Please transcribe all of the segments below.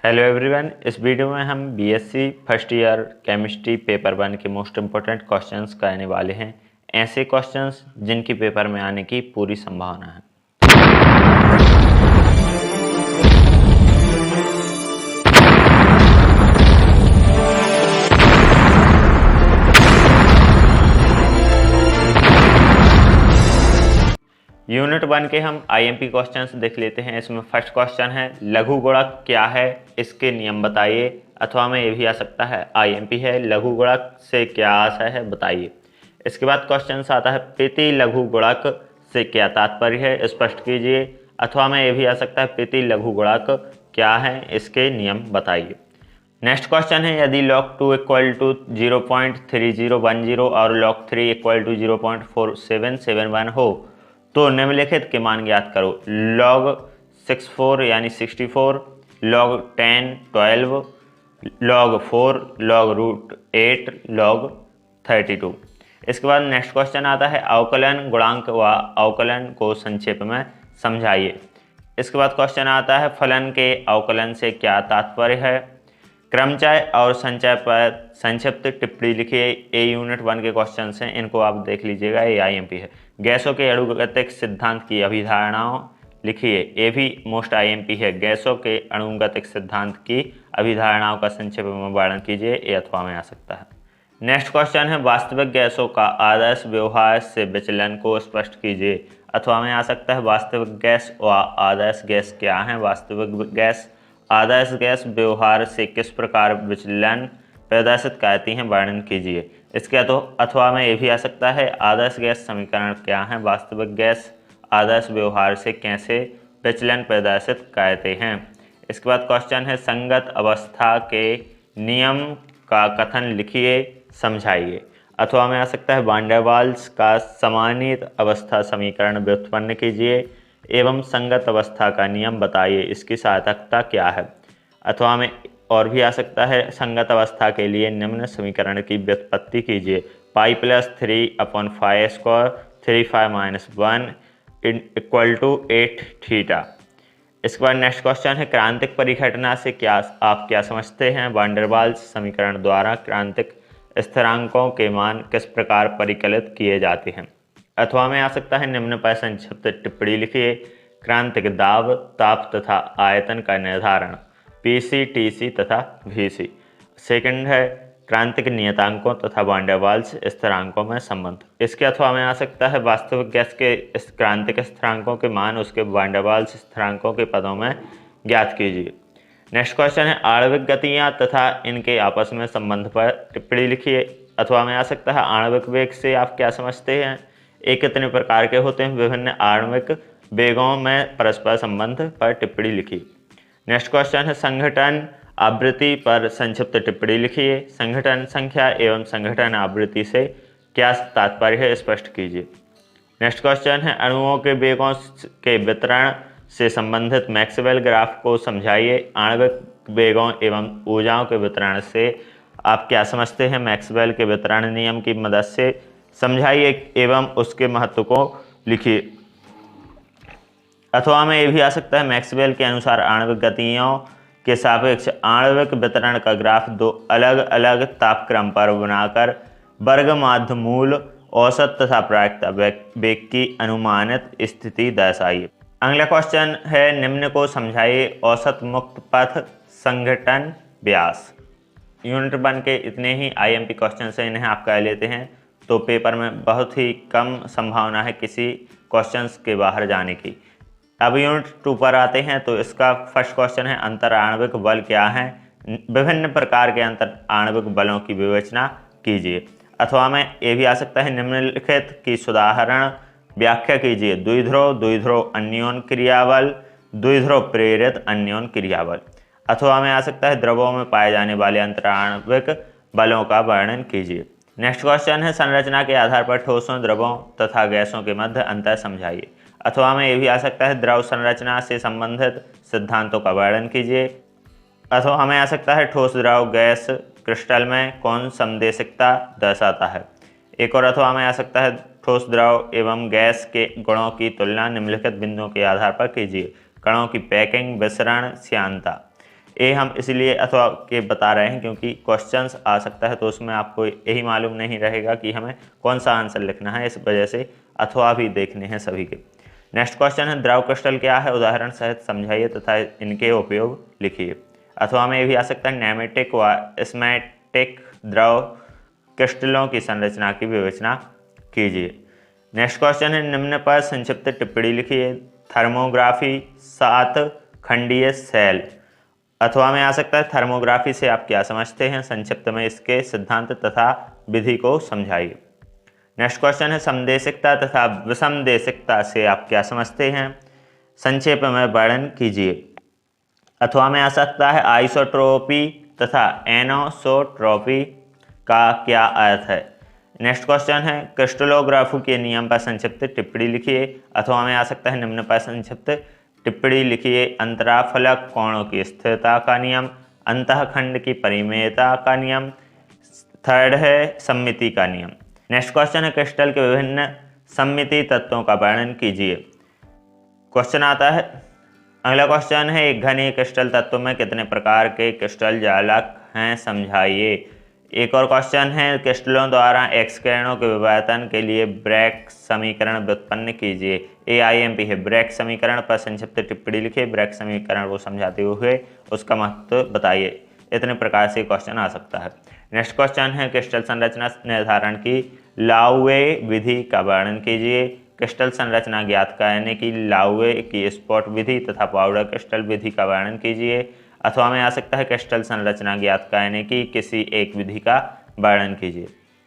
Hello everyone, इस video में हम BSc first year chemistry paper 1 के मोस्ट इम्पोर्टेंट क्वेश्चंस करने वाले हैं। ऐसे क्वेश्चंस जिनकी पेपर में आने की पूरी संभावना है। यूनिट 1 के हम आईएमपी क्वेश्चंस देख लेते हैं। इसमें फर्स्ट क्वेश्चन है लघु गुणक क्या है, इसके नियम बताइए। अथवा में ये भी आ सकता है आईएमपी है लघु गुणक से क्या आशय है बताइए। इसके बाद क्वेश्चन आता है प्रति लघु गुणक से क्या तात्पर्य है, स्पष्ट कीजिए। अथवा में ये भी आ सकता है प्रति लघु गुणक क्या है, इसके नियम बताइए। नेक्स्ट क्वेश्चन है यदि log 2 इक्वल टू 0.3010 और log 3 इक्वल टू 0.4771 हो तो निम्नलिखित के मान ज्ञात करो। log 64 यानी 64, log 10 12, log 4, log root 8, log 32। इसके बाद नेक्स्ट क्वेश्चन आता है अवकलन गुणांक व अवकलन को संक्षेप में समझाइए। इसके बाद क्वेश्चन आता है फलन के अवकलन से क्या तात्पर्य है। क्रमचय और संचय पर संक्षिप्त टिप्पणी लिखिए। ए यूनिट 1 के क्वेश्चन हैं, इनको आप देख लीजिएगा। ये आईएमपी है। गैसों के अणुगतिक सिद्धांत की अभिधारणाओं लिखिए। ये भी मोस्ट आईएमपी है। गैसों के अणुगतिक सिद्धांत की अभिधारणाओं का संक्षेप में वर्णन कीजिए। ये अथवा में आ सकता है। नेक्स्ट क्वेश्चन है वास्तविक गैसों का आदर्श व्यवहार से विचलन को स्पष्ट कीजिए। अथवा में आ सकता है वास्तविक गैस व आदर्श गैस क्या है। वास्तविक गैस आदर्श गैस व्यवहार से किस प्रकार विचलन प्रदर्शित करती हैं, वर्णन कीजिए। इसके तो अथवा में ये भी आ सकता है आदर्श गैस समीकरण क्या है। वास्तविक गैस आदर्श व्यवहार से कैसे विचलन प्रदर्शित करते हैं। इसके बाद क्वेश्चन है संगत अवस्था के नियम का कथन लिखिए, समझाइए। अथवा में आ सकता है वान डेर वाल्स का समानीत अवस्था समीकरण व्युत्पन्न कीजिए एवं संगत अवस्था का नियम बताइए, इसकी सार्थकता क्या है। अथवा में और भी आ सकता है संगत अवस्था के लिए निम्न समीकरण की व्युत्पत्ति कीजिए। Pi plus 3/5 square 3 - 1 equal to 8 theta. इसके बाद नेक्स्ट क्वेश्चन है क्रांतिक परिघटना से क्या आप क्या समझते हैं। वान डेर वाल्स समीकरण द्वारा क्रांतिक स्थिरांकों के मान किस प्रकार परिकलित किए जाते हैं। अथवा में आ सकता है निम्न पर संक्षिप्त टिप्पणी लिखिए। क्रांतिक दाब, ताप तथा आयतन का निर्धारण, पीसी, टीसी तथा वीसी। सेकंड है क्रांतिक नियतांकों तथा वान डेर वाल्स स्थिरांकों में संबंध। इसके अथवा में आ सकता है वास्तविक गैस के क्रांतिक स्थिरांकों के मान उसके वान डेर वाल्स स्थिरांकों के पदों में ज्ञात कीजिए। नेक्स्ट क्वेश्चन है आणविक गतियाँ तथा इनके आपस में संबंध पर टिप्पणी लिखिए। अथवा में आ सकता है आणविक वेग से आप क्या समझते हैं, ये कितने प्रकार के होते हैं। विभिन्न आणविक वेगों में परस्पर संबंध पर टिप्पणी लिखिए। नेक्स्ट क्वेश्चन है संघटन आवृत्ति पर संक्षिप्त टिप्पणी लिखिए। संघटन संख्या एवं संघटन आवृत्ति से क्या तात्पर्य है, स्पष्ट कीजिए। नेक्स्ट क्वेश्चन है अणुओं के वेगों के वितरण से संबंधित मैक्सवेल ग्राफ को समझाइए। आणविक वेगों एवं ऊर्जाओं के वितरण से आप क्या समझते हैं, मैक्सवेल के वितरण नियम की मदद से समझाइए एवं उसके महत्व को लिखिए। अथवा में ये भी आ सकता है मैक्सवेल के अनुसार आणविक गतियों के सापेक्ष आणविक वितरण का ग्राफ दो अलग अलग तापक्रम पर बनाकर वर्ग माध्य मूल औसत तथा प्रायिकता वेग की अनुमानित स्थिति दर्शाइए। अगला क्वेश्चन है निम्न को समझाइए। औसत मुक्त पथ संघटन व्यास। यूनिट 1 के इतने ही आईएमपी क्वेश्चन हैं, इन्हें आप कर लेते हैं तो पेपर में बहुत ही कम संभावना है किसी क्वेश्चंस के बाहर जाने की। अब यूनिट 2 पर आते हैं तो इसका फर्स्ट क्वेश्चन है अंतर आणविक बल क्या है। विभिन्न प्रकार के अंतर आणविक बलों की विवेचना कीजिए। अथवा में ये भी आ सकता है निम्नलिखित की सुधारण व्याख्या कीजिए। द्विध्रुव अन्योन क्रियाबल, द्विध्रुव प्रेरित अन्योन क्रियाबल। अथवा में आ सकता है द्रवों में पाए जाने वाले अंतराणविक बलों का वर्णन कीजिए। नेक्स्ट क्वेश्चन है संरचना के आधार पर ठोसों, द्रवों तथा गैसों के मध्य अंतर समझाइए। अथवा में ये भी आ सकता है द्रव संरचना से संबंधित सिद्धांतों का वर्णन कीजिए। अथवा हमें आ सकता है ठोस, द्रव, गैस क्रिस्टल में कौन समदेशिकता दर्शाता है। एक और अथवा में आ सकता है ठोस, द्रव एवं गैस के गुणों की तुलना निम्नलिखित बिंदुओं के आधार पर कीजिए। कणों की पैकिंग, विसरण, श्यानता। ये हम इसलिए अथवा के बता रहे हैं क्योंकि क्वेश्चंस आ सकता है तो उसमें आपको यही मालूम नहीं रहेगा कि हमें कौन सा आंसर लिखना है, इस वजह से अथवा भी देखने हैं सभी के। नेक्स्ट क्वेश्चन है द्रव क्रिस्टल क्या है, उदाहरण सहित समझाइए तथा इनके उपयोग लिखिए। अथवा में ये भी आ सकता है नैमेटिक व स्मैटिक द्रव क्रिस्टलों की संरचना की विवेचना कीजिए। नेक्स्ट क्वेश्चन है निम्न पर संक्षिप्त टिप्पणी लिखिए। थर्मोग्राफी 7 खंडीय सेल। अथवा में आ सकता है थर्मोग्राफी से आप क्या समझते हैं, संक्षिप्त में इसके सिद्धांत तथा विधि को समझाइए। नेक्स्ट क्वेश्चन है समदेशिकता तथा विषमदेशिकता से आप क्या समझते हैं, संक्षेप में वर्णन कीजिए। अथवा में आ सकता है आइसोट्रोपी तथा एनोसोट्रोपी का क्या अर्थ है। नेक्स्ट क्वेश्चन है क्रिस्टलोग्राफी के नियम पर संक्षिप्त टिप्पणी लिखिए। अथवा में आ सकता है निम्न पर संक्षिप्त टिप्पणी लिखिए। अंतराफलक कोणों की स्थिरता का नियम, अंतःखंड की परिमेयता का नियम, थर्ड है सममिति का नियम। नेक्स्ट क्वेश्चन है क्रिस्टल के विभिन्न सममिति तत्वों का वर्णन कीजिए। क्वेश्चन आता है, अगला क्वेश्चन है एक घनीय क्रिस्टल तत्व में कितने प्रकार के क्रिस्टल जालक हैं, समझाइए। एक और क्वेश्चन है क्रिस्टलों द्वारा एक्स किरणों के विवर्तन के लिए ब्रैग समीकरण व्युत्पन्न कीजिए। AIMP है। ब्रैग समीकरण पर संक्षिप्त टिप्पणी लिखिए। ब्रैग समीकरण को समझाते हुए उसका महत्व बताइए। इतने प्रकार से क्वेश्चन आ सकता है। नेक्स्ट क्वेश्चन है क्रिस्टल संरचना निर्धारण की लाउवे विधि का वर्णन कीजिए। क्रिस्टल संरचना ज्ञात करने की लाउवे की स्पॉट विधि तथा पाउडर क्रिस्टल विधि का वर्णन कीजिए। अथवा में आ सकता है क्रिस्टल संरचना ज्ञात करने की किसी एक विधि का वर्णन कीजिए।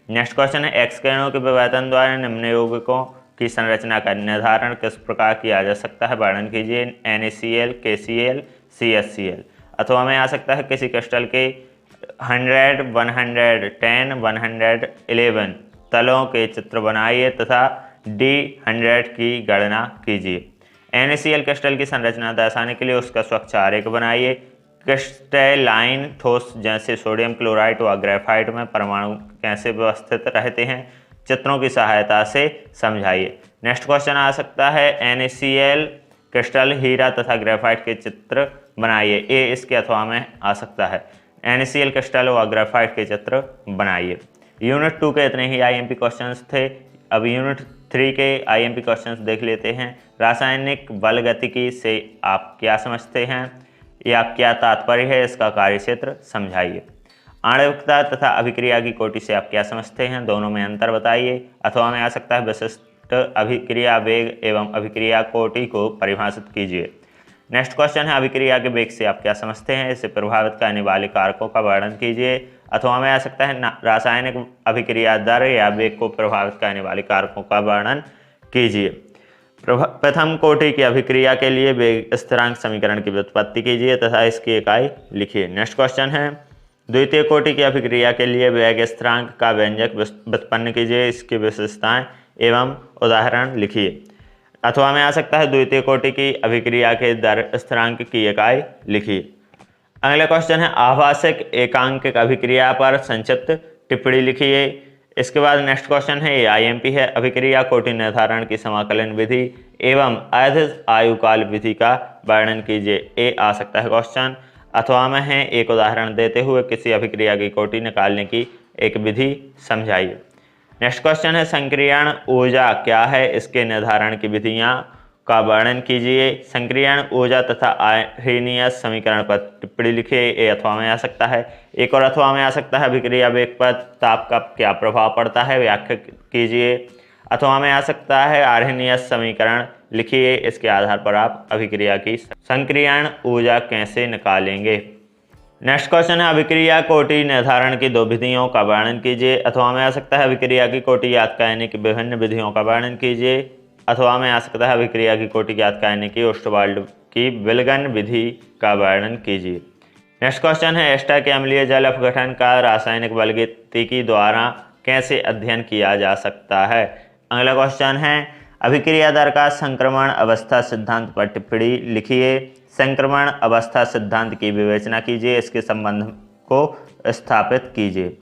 नेक्स्ट क्वेश्चन है एक्स किरणों के विवर्तन द्वारा निम्न यौगिकों की संरचना का निर्धारण किस प्रकार किया जा सकता है, वर्णन कीजिए। NaCl, KCl, CHCl। अथवा में आ सकता है किसी क्रिस्टल के 100, 110, 111 तलों के चित्र बनाइए तथा D100 की गणना कीजिए। NaCl क्रिस्टल की संरचना दर्शाने के लिए उसका स्वच्छ आरेख बनाइए। क्रिस्टलाइन ठोस जैसे सोडियम क्लोराइड व ग्रेफाइट में परमाणु कैसे व्यवस्थित रहते हैं, चित्रों की सहायता से समझाइए। नेक्स्ट क्वेश्चन आ सकता है NaCl क्रिस्टल हीरा तथा ग्रेफाइट के चित्र बनाइए। ये इसके अथवा में आ सकता है। NaCl क्रिस्टल व ग्रेफाइट के चित्र बनाइए। यूनिट 2 के इतने ही IMP क्वेश्चंस थे। अब यूनिट 3 के IMP क्वेश्चंस देख लेते हैं। रासायनिक बल गतिकी से आप क्या समझते हैं या क्या तात्पर्य है, इसका कार्यक्षेत्र समझाइए। आणविकता तथा अभिक्रिया की कोटि से आप क्या समझते हैं, दोनों में अंतर बताइए। अथवा में आ सकता है विशिष्ट अभिक्रिया वेग एवं अभिक्रिया कोटि को परिभाषित कीजिए। नेक्स्ट क्वेश्चन है अभिक्रिया के वेग से आप क्या समझते हैं, इसे प्रभावित करने वाले कारकों का वर्णन कीजिए। अथवा में आ सकता है रासायनिक अभिक्रिया दर या वेग को प्रभावित करने वाले कारकों का वर्णन कीजिए। प्रथम कोटि की अभिक्रिया के लिए वेग स्थिरांक समीकरण की व्युत्पत्ति कीजिए तथा इसकी इकाई लिखिए। नेक्स्ट क्वेश्चन है द्वितीय कोटि की अभिक्रिया के लिए वेग स्थिरांक का व्यंजक व्युत्पन्न कीजिए, इसकी विशेषताएं एवं उदाहरण लिखिए। अथवा में आ सकता है द्वितीय कोटि की अभिक्रिया के दर स्थिरांक की इकाई लिखिए। अगला क्वेश्चन है आभाषिक एकांकिक अभिक्रिया पर संक्षिप्त टिप्पणी लिखिए। इसके बाद नेक्स्ट क्वेश्चन है AIMP है। अभिक्रिया कोटि निर्धारण की समाकलन विधि एवं अर्ध आयुकाल विधि का वर्णन कीजिए। ये आ सकता है क्वेश्चन। अथवा में है एक उदाहरण देते हुए किसी अभिक्रिया की कोटि निकालने की एक विधि समझाइए। नेक्स्ट क्वेश्चन है संक्रियण ऊर्जा क्या है, इसके निर्धारण की विधियां का वर्णन कीजिए। संक्रियण ऊर्जा तथा आर्हेनियस समीकरण पर टिप्पणी लिखिए। ये अथवा में आ सकता है। एक और अथवा में आ सकता है अभिक्रिया वेग पर ताप का क्या प्रभाव पड़ता है, व्याख्या कीजिए। अथवा में आ सकता है आर्हेनियस समीकरण लिखिए, इसके आधार पर आप अभिक्रिया की संक्रियण ऊर्जा कैसे निकालेंगे। नेक्स्ट क्वेश्चन है अभिक्रिया कोटि निर्धारण की दो विधियों का वर्णन कीजिए। अथवा में आ सकता है अभिक्रिया की कोटि ज्ञात करने की विभिन्न विधियों का वर्णन कीजिए। अथवा में आ सकता है अभिक्रिया की कोटि ज्ञात करने की ओस्टवाल्ड की विल्गन विधि का वर्णन कीजिए। नेक्स्ट क्वेश्चन है एस्टर के अम्लीय जल अपघटन का रासायनिक बलगतिकी द्वारा कैसे अध्ययन किया जा सकता है। अगला क्वेश्चन है अभिक्रिया दर का संक्रमण अवस्था सिद्धांत पर टिप्पणी लिखिए। संक्रमण अवस्था सिद्धांत की विवेचना कीजिए, इसके संबंध को स्थापित कीजिए।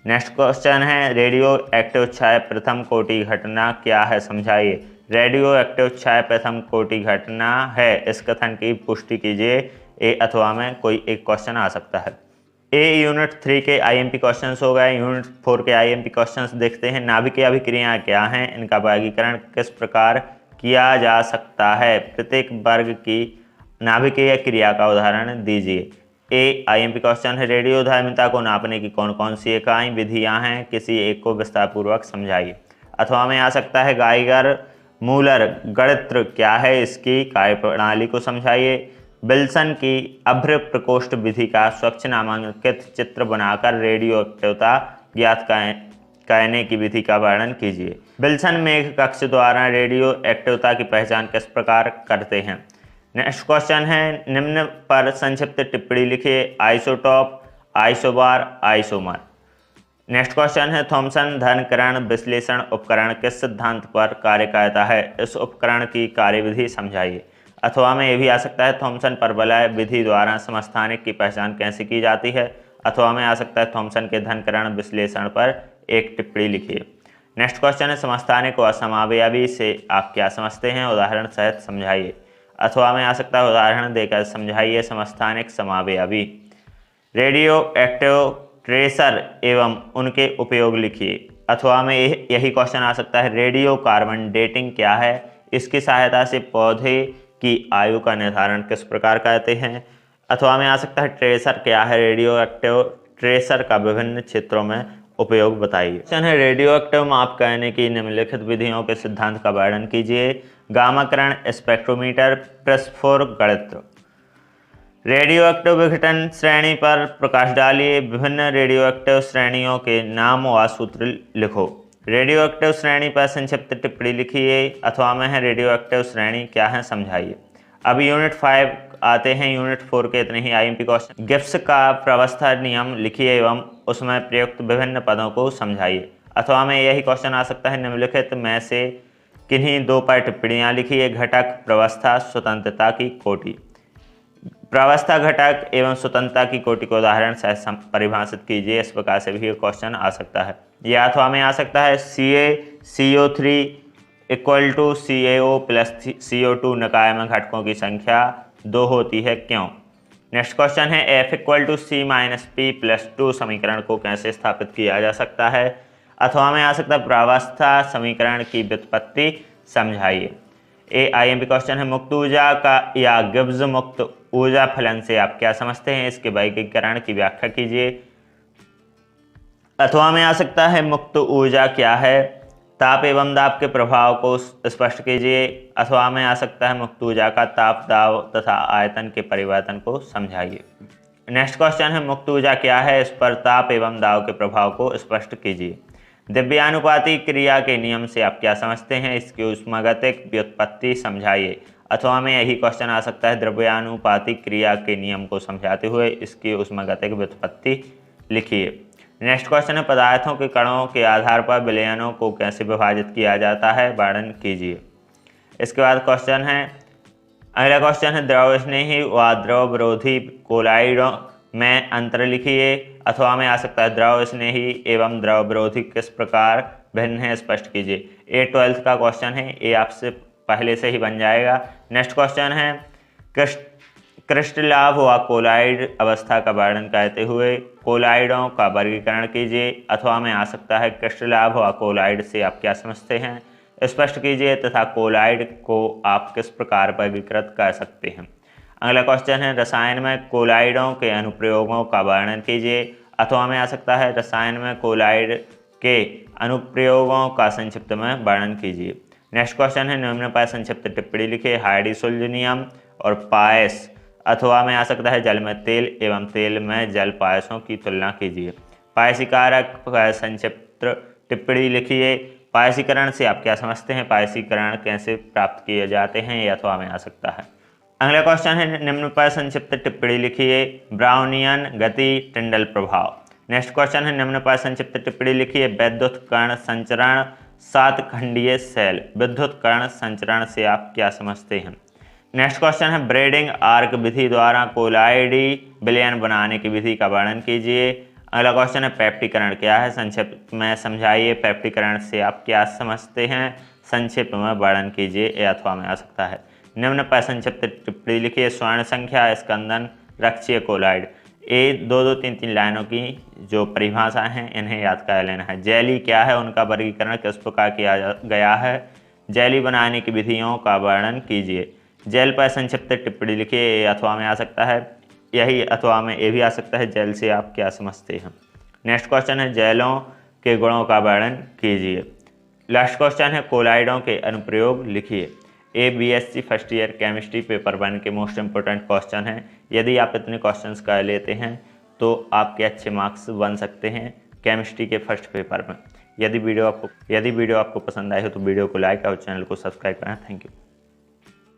नेक्स्ट क्वेश्चन है रेडियो एक्टिव क्षय प्रथम कोटि घटना क्या है, समझाइए। रेडियो एक्टिव क्षय प्रथम कोटि घटना है, इस कथन की पुष्टि कीजिए। ए अथवा में कोई एक क्वेश्चन आ सकता है। ए यूनिट 3 के आईएमपी क्वेश्चंस हो गए। यूनिट 4 के आईएमपी क्वेश्चंस देखते हैं। नाभिकीय अभिक्रियाएं क्या हैं, इनका वर्गीकरण किस प्रकार किया जा सकता है, प्रत्येक वर्ग की नाभिकीय क्रिया का उदाहरण दीजिए। ए आईएमपी क्वेश्चन है, रेडियोधर्मिता को नापने की कौन कौन सी इकाई विधियां हैं, किसी एक को विस्तारपूर्वक समझाइए। अथवा में आ सकता है, गाइगर मूलर गणित्र क्या है, इसकी कार्यप्रणाली को समझाइए। विल्सन की अभ्र प्रकोष्ठ विधि का स्वच्छ नामांकित चित्र बनाकर रेडियो एक्टिवता ज्ञात करने की विधि का वर्णन कीजिए। विल्सन मेघ कक्ष द्वारा रेडियो एक्टिवता की पहचान किस प्रकार करते हैं। नेक्स्ट क्वेश्चन है, निम्न पर संक्षिप्त टिप्पणी लिखिए। Isotope, isobar, isomer. Next question है, थॉमसन घनकरण विश्लेषण उपकरण किस सिद्धांत पर कार्य करता है, इस उपकरण की कार्यविधि समझाइए। अथवा में ये भी आ सकता है, थॉमसन परवलय विधि द्वारा समस्थानिक की पहचान कैसे की जाती है। अथवा में आ सकता है, थॉमसन के घनकरण विश्लेषण पर एक टिप्पणी लिखिए। नेक्स्ट क्वेश्चन है, समस्थानिक व समअवयवी से आप क्या समझते हैं, उदाहरण सहित समझाइए। अथवा में आ सकता है, उदाहरण देकर समझाइए समस्थानिक समअवयवी। रेडियो एक्टिव ट्रेसर एवं उनके उपयोग लिखिए। अथवा में यही क्वेश्चन आ सकता है, रेडियो कार्बन डेटिंग क्या है, इसकी सहायता से पौधे की आयु का निर्धारण किस प्रकार करते हैं। अथवा में आ सकता है, ट्रेसर क्या है, रेडियो एक्टिव ट्रेसर का विभिन्न क्षेत्रों में उपयोग बताइए। क्वेश्चन है, रेडियो एक्टिव माप करने की निम्नलिखित विधियों के सिद्धांत का वर्णन कीजिए। गामाकरण, स्पेक्ट्रोमीटर, प्रेसफोर गणित्र। रेडियो एक्टिव विघटन श्रेणी पर प्रकाश डालिए। विभिन्न रेडियो एक्टिव श्रेणियों के नाम व सूत्र लिखो। रेडियो एक्टिव श्रेणी पर संक्षिप्त टिप्पणी लिखिए। अथवा में है, रेडियो एक्टिव श्रेणी क्या है, समझाइए। अब यूनिट 5 आते हैं। यूनिट 4 के इतने ही आईएमपी क्वेश्चन। गिब्स का प्रवस्था नियम लिखिए एवं उसमें प्रयुक्त विभिन्न पदों को समझाइए। अथवा में यही क्वेश्चन आ सकता है, निम्नलिखित में से किन्हीं दो पर टिप्पणियां लिखिए। घटक, प्रवस्था, स्वतंत्रता की कोटि। प्रावस्था, घटक एवं स्वतंत्रता की कोटि को उदाहरण से परिभाषित कीजिए। इस प्रकार से भी क्वेश्चन आ सकता है। यह अथवा में आ सकता है, CaCO3 equal to CaO plus CO2 निकाय में घटकों की संख्या 2 होती है, क्यों। नेक्स्ट क्वेश्चन है, F equal to C minus P plus 2 समीकरण को कैसे स्थापित किया जा सकता है। अथवा में आ सकता है, प्रावस्था समीकरण की व्युत्पत्ति समझाइए। ए आईएमपी क्वेश्चन है, मुक्त ऊर्जा का या गिब्स मुक्त ऊर्जा फलन से आप क्या समझते हैं, इसके वर्गीकरण की व्याख्या कीजिए। अथवा में आ सकता है, मुक्त ऊर्जा क्या है, ताप एवं दाब के प्रभाव को स्पष्ट कीजिए। अथवा में आ सकता है, मुक्त ऊर्जा का ताप, दाब तथा आयतन के परिवर्तन को समझाइए। नेक्स्ट क्वेश्चन है, मुक्त ऊर्जा क्या है, इस पर ताप एवं दाब के प्रभाव को स्पष्ट कीजिए। द्रव्यानुपाती क्रिया के नियम से आप क्या समझते हैं, इसकी ऊष्मागतिक व्युत्पत्ति समझाइए। अथवा में यही क्वेश्चन आ सकता है, द्रव्यानुपाती क्रिया के नियम को समझाते हुए इसकी ऊष्मागतिक व्युत्पत्ति लिखिए। नेक्स्ट क्वेश्चन है, पदार्थों के कणों के आधार पर विलयनों को कैसे विभाजित किया जाता है, वर्णन कीजिए। इसके बाद क्वेश्चन है, अगला क्वेश्चन है, द्रव स्नेही व द्रव विरोधी कोलाइडों में अंतर लिखिए। अथवा में आ सकता है, द्रव स्नेही एवं द्रव विरोधी किस प्रकार भिन्न है, स्पष्ट कीजिए। ये 12th का क्वेश्चन है, ये आपसे पहले से ही बन जाएगा। नेक्स्ट क्वेश्चन है, क्रिस्टलाव व कोलाइड अवस्था का वर्णन करते हुए कोलाइडों का वर्गीकरण कीजिए। अथवा में आ सकता है, क्रिस्टलाव व कोलाइड से आप क्या समझते हैं, स्पष्ट कीजिए तथा कोलाइड को आप किस प्रकार वर्गीकृत कर सकते हैं। अगला क्वेश्चन है, रसायन में कोलाइडों के अनुप्रयोगों का वर्णन कीजिए। अथवा में आ सकता है, रसायन में कोलाइड के अनुप्रयोगों का संक्षिप्त में वर्णन कीजिए। नेक्स्ट क्वेश्चन है, निम्न पर संक्षिप्त टिप्पणी लिखिए। हाइड्रोसुल्ज नियम और पायस। अथवा में आ सकता है, जल में तेल एवं तेल में जल पायसों की तुलना कीजिए। पायसीकारक पर संक्षिप्त टिप्पणी लिखिए। पायसीकरण से आप क्या समझते हैं, पायसीकरण कैसे प्राप्त किए जाते हैं, ये अथवा में आ सकता है। अगला क्वेश्चन है, निम्न पर संक्षिप्त टिप्पणी लिखिए। ब्राउनियन गति, टिंडल प्रभाव। नेक्स्ट क्वेश्चन है, निम्न पर संक्षिप्त टिप्पणी लिखिए। विद्युत कण संचरण, 7 खंडीय सेल। विद्युत कण संचरण से आप क्या समझते हैं। नेक्स्ट क्वेश्चन है, ब्रेडिंग आर्क विधि द्वारा कोलाइडी विलयन बनाने की विधि का वर्णन कीजिए। अगला क्वेश्चन है, पैप्टीकरण क्या है, संक्षिप्त में समझाइए। पैप्टीकरण से आप क्या समझते हैं, संक्षिप्त में वर्णन कीजिए, ये अथवा में आ सकता है। निम्न पर संक्षिप्त टिप्पणी लिखिए। स्वर्ण संख्या, स्कंदन, रक्षीय कोलाइड। ये 2-2, 3-3 लाइनों की जो परिभाषा हैं इन्हें याद कर लेना है। जेली क्या है, उनका वर्गीकरण किस प्रकार किया गया है। जेली बनाने की विधियों का वर्णन कीजिए। जेल पर संक्षिप्त टिप्पणी लिखिए। अथवा में आ सकता है, यही अथवा में ये भी आ सकता है। जेल से आप क्या समझते हैं। नेक्स्ट क्वेश्चन है जेलों के गुणों का वर्णन कीजिए। लास्ट क्वेश्चन है कोलाइडों के अनुप्रयोग लिखिए। ये BSc first year chemistry paper 1 के मोस्ट इंपोर्टेंट क्वेश्चन हैं। यदि आप इतने क्वेश्चंस कर लेते हैं तो आपके अच्छे मार्क्स बन सकते हैं केमिस्ट्री के फर्स्ट पेपर में। यदि वीडियो आपको पसंद आए हो तो वीडियो को लाइक और चैनल को सब्सक्राइब करें। Thank you.